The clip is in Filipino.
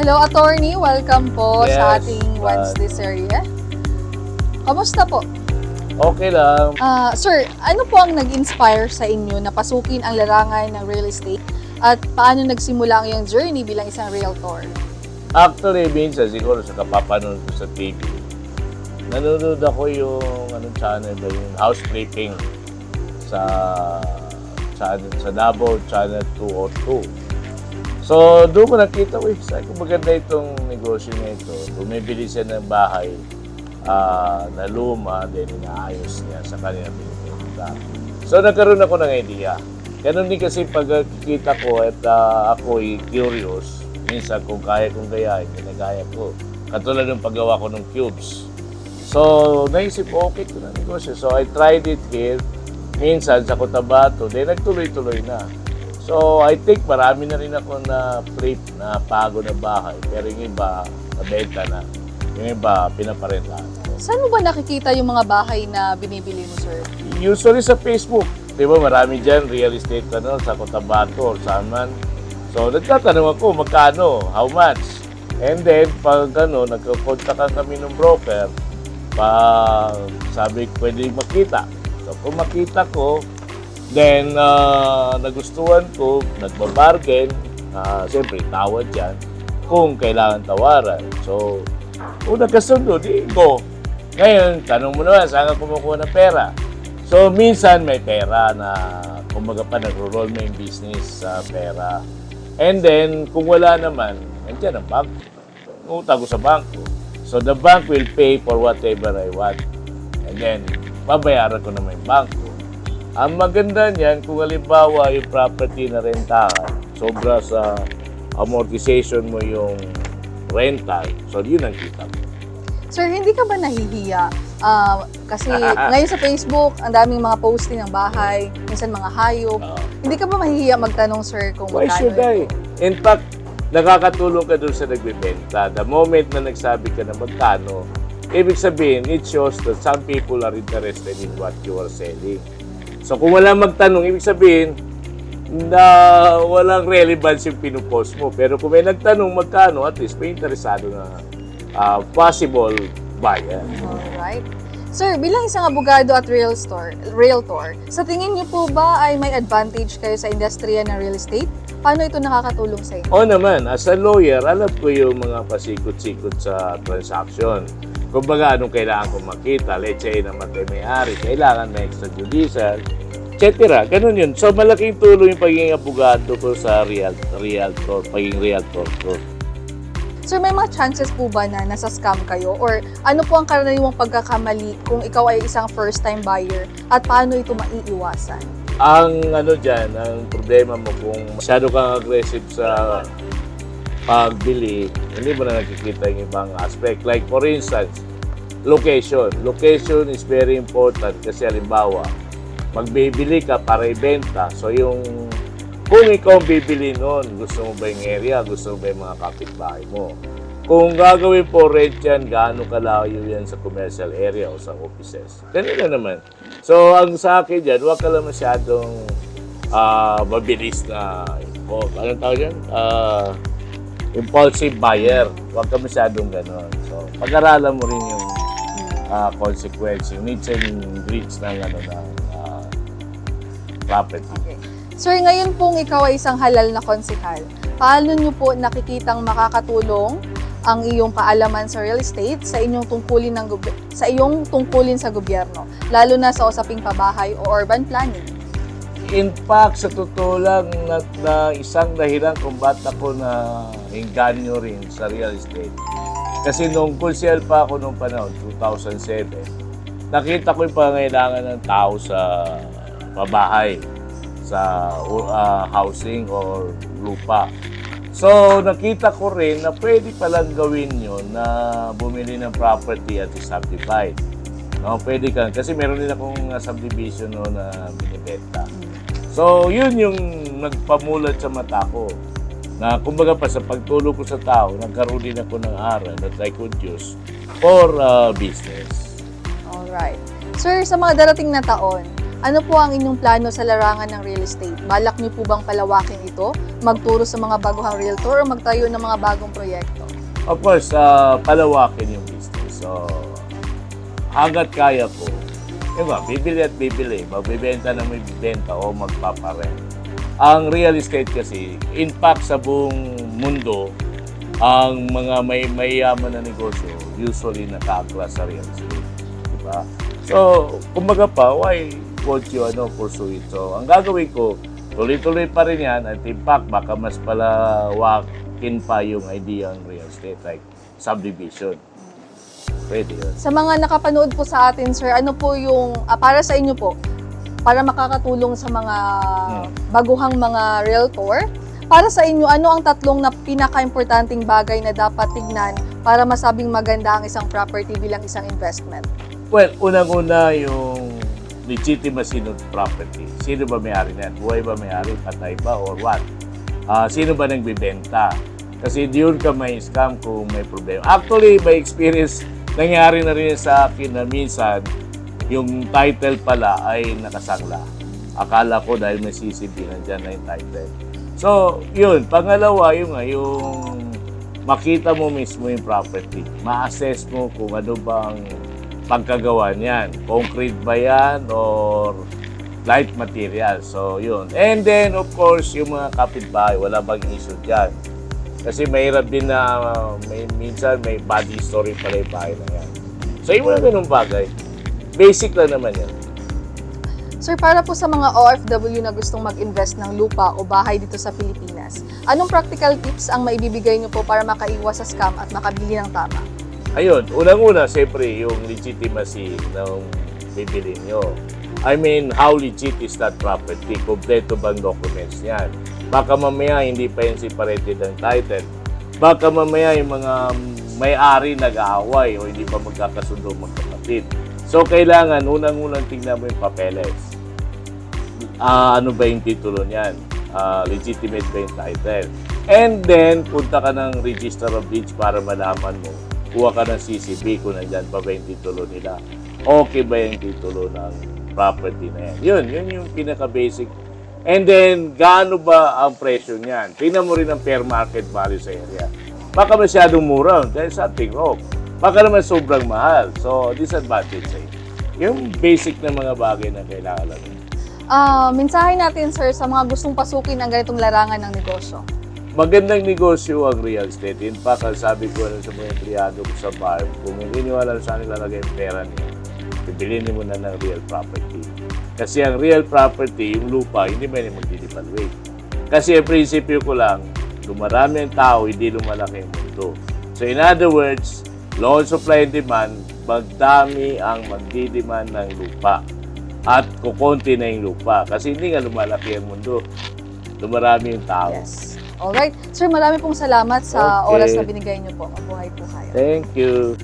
Hello, attorney. Welcome po sa Yes, ating Wednesday serye. Kamusta po? Okay lang. Sir, ano po ang nag-inspire sa inyo na pasukin ang larangan ng real estate at paano nagsimula ang iyong journey bilang isang realtor? Actually, minsan siguro sa kapapanood ko sa TV, nanonood ako yung channel ba yung house flipping sa Davao Channel 202. So, doon ko nakita ko, sabi ko maganda itong negosyo na ito. Bumibili siya ng bahay na luma, then inaayos niya sa kanya binibenta. So, nagkaroon ako ng idea. Ganun din kasi pagkikita ko at ako'y curious, minsan kung kaya kong gayahin, ginagaya ko. Katulad ng paggawa ko ng cubes. So, naisip ko, okay ko na negosyo. So, I tried it here. Minsan sa Cotabato, then nagtuloy-tuloy na. So, I think marami na rin ako na flip na pago na bahay. Pero yung iba, nabenta na. Yung iba, pinaparentahan. Saan mo ba nakikita yung mga bahay na binibili mo, sir? Usually sa Facebook. Di ba marami dyan, real estate sa Cotabato or saan man. So, nagtatanong ako, magkano? How much? And then, pag nagkakontakan kami ng broker, sabi ko, pwede makita. So, kung makita ko, then, nagustuhan ko, nagbabargain, siyempre, tawad yan, kung kailangan tawaran. So, kung nagkasundo, di go. Ngayon, tanong mo naman, saan ka kumukuha ng pera? So, minsan may pera na, kumbaga pa, nagro-roll mo yung business sa pera. And then, kung wala naman, nandiyan ang bangko. Utang ko sa bangko. So, the bank will pay for whatever I want. And then, babayaran ko naman yung bangko. Ang maganda niyan, kung halimbawa yung property na rentahan, sobra sa amortization mo yung rental, so yun ang kita mo. Sir, hindi ka ba nahihiya? Kasi ngayon sa Facebook, ang daming mga posting ng bahay, minsan mga hayop. Hindi ka ba mahihiya magtanong, sir, kung Why magkano should I? In fact, nakakatulong ka dun sa nagbibenta. The moment na nagsabi ka na magkano, ibig sabihin, it shows that some people are interested in what you are selling. So kung wala magtanong, ibig sabihin na walang relevance yung pinupost mo. Pero kung may nagtanong magkano, at least may interesado na possible buyer. Alright. Sir, bilang isang abogado at realtor, sa tingin niyo po ba ay may advantage kayo sa industriya ng real estate? Paano ito nakakatulong sa inyo? O naman, as a lawyer, alam ko yung mga pasikot-sikot sa transaction. Kumbaga, anong kailangan kong makita? Let's say, namatay may-ari, kailangan na extrajudicial, etc. Ganun yun. So, malaking tulong yung pagiging abogado ko sa realtor, pagiging realtor ko. Sir, may mga chances po ba na nasa scam kayo? Or ano po ang karaniwang pagkakamali kung ikaw ay isang first-time buyer at paano ito maiiwasan? Ang dyan, ang problema mo kung masyado kang aggressive sa pagbili, hindi mo na nakikita yung ibang aspect. Like for instance, location. Location is very important kasi halimbawa, magbibili ka para ibenta. So kung ikaw bibili noon, gusto mo ba yung area, gusto mo ba yung mga kapitbahay mo? Kung gagawin po rent yan, gaano kalayo yan sa commercial area o sa offices. Ganun na naman. So ang sa akin dyan, huwag ka lang masyadong mabilis na, anong tawag yan? Impulsive buyer. Huwag ka masyadong gano'n. So, pag-aralan mo rin yung consequence, yung needs and greeds ng property. Okay. Sir, ngayon pong ikaw ay isang halal na konsehal, paano niyo po nakikitang makakatulong ang iyong kaalaman sa real estate sa iyong tungkulin sa gobyerno, lalo na sa usaping pabahay o urban planning? In fact, sa totoo lang, na isang dahilan kung ba't ako na engganyo rin sa real estate. Kasi nung konsehal pa ako nung panahon, 2007, nakita ko yung pangailangan ng tao sa pabahay, sa housing or lupa. So, nakita ko rin na pwede palang gawin yun na bumili ng property at subdivide. No, pwede ka. Kasi meron din akong subdivision na binibenta. So, yun yung nagpamulat sa mata ko. Na kumbaga pa sa pagtulong ko sa tao, nagkaroon din ako ng aral that I could use for business. Alright. Sir, sa mga darating na taon, Ano po ang inyong plano sa larangan ng real estate? Balak niyo po bang palawakin ito? Magturo sa mga baguhang realtor o magtayo ng mga bagong proyekto? Of course, palawakin yung business. So, hanggat kaya ko, bibili at bibili. Magbibenta na magbibenta o magpaparent. Ang real estate kasi, in fact, sa buong mundo, ang mga may yaman na negosyo, usually nakakla sa real estate. Diba? So, kumbaga pa, why won't you pursue it? So, ang gagawin ko, tuloy-tuloy pa rin yan. At in fact, baka mas palawakin pa yung idea ng real estate, like subdivision. Pwede yun. Sa mga nakapanood po sa atin, sir, ano po yung, para sa inyo po, para makakatulong sa mga baguhang mga realtor, para sa inyo, ano ang tatlong na pinaka-importanting bagay na dapat tignan para masabing maganda ang isang property bilang isang investment? Well, unang-una yung legitimacy ng property. Sino ba may-ari na yan? Buhay ba may-ari? Patay ba? Or what? Sino ba nagbibenta? Kasi diyon ka may scam kung may problema. Actually, by experience, nangyari na rin sa akin na minsan, yung title pala ay nakasangla. Akala ko dahil may CCTV, nandyan na yung title. So, yun. Pangalawa, yung makita mo mismo yung property. Ma-assess mo kung ano bang pagkagawa niyan. Concrete ba yan or light material. So, yun. And then, of course, yung mga kapitbahay, wala bang issue dyan. Kasi mahirap din na minsan may bad history pala yung bahay na yan. So, yung mga ganung bagay. Basic lang naman yan. Sir, para po sa mga OFW na gustong mag-invest ng lupa o bahay dito sa Pilipinas, anong practical tips ang maibibigay niyo po para makaiwas sa scam at makabili ng tama? Ayun, unang-una, siyempre, yung legitimacy ng bibili nyo. I mean, how legit is that property? Kompleto bang documents yan? Baka mamaya hindi pa yan separated ang title. Baka mamaya yung mga may-ari nag-aaway o hindi pa magkakasundo magkapatid. So, kailangan unang-unang tingnan mo yung papeles. Ano ba yung titulo niyan? Legitimate ba yung title? And then, punta ka ng Register of Deeds para malaman mo. Kuha ka ng CCB kung nandyan pa ba yung titulo nila. Okay ba yung titulo ng property na yan? Yun yung pinaka-basic. And then, gaano ba ang presyo niyan? Tingnan mo rin ang fair market value sa area. Baka masyadong mura, there's something wrong. Baka naman sobrang mahal. So, disadvantage sa'yo. Yung basic na mga bagay na kailangan lang. Mensahe natin, sir, sa mga gustong pasukin ang ganitong larangan ng negosyo. Magandang negosyo ang real estate. In fact, sabi ko sa mga empleyado ko sa bar, kung hindi nyo alam saan nilalagay yung pera niyo, bibilhin mo na ng real property. Kasi ang real property, yung lupa, hindi ba yung magdi-devaluate. Kasi ang prinsipyo ko lang, dumarami ang tao, hindi lumalaki ang mundo. So in other words, law of supply and demand, magdami ang magdi-demand ng lupa. At kukonti na yung lupa. Kasi hindi nga lumalaki ang mundo. Dumarami yung tao. Yes. Alright. Sir, marami pong salamat sa oras na binigay niyo po. Mabuhay po kayo. Thank you.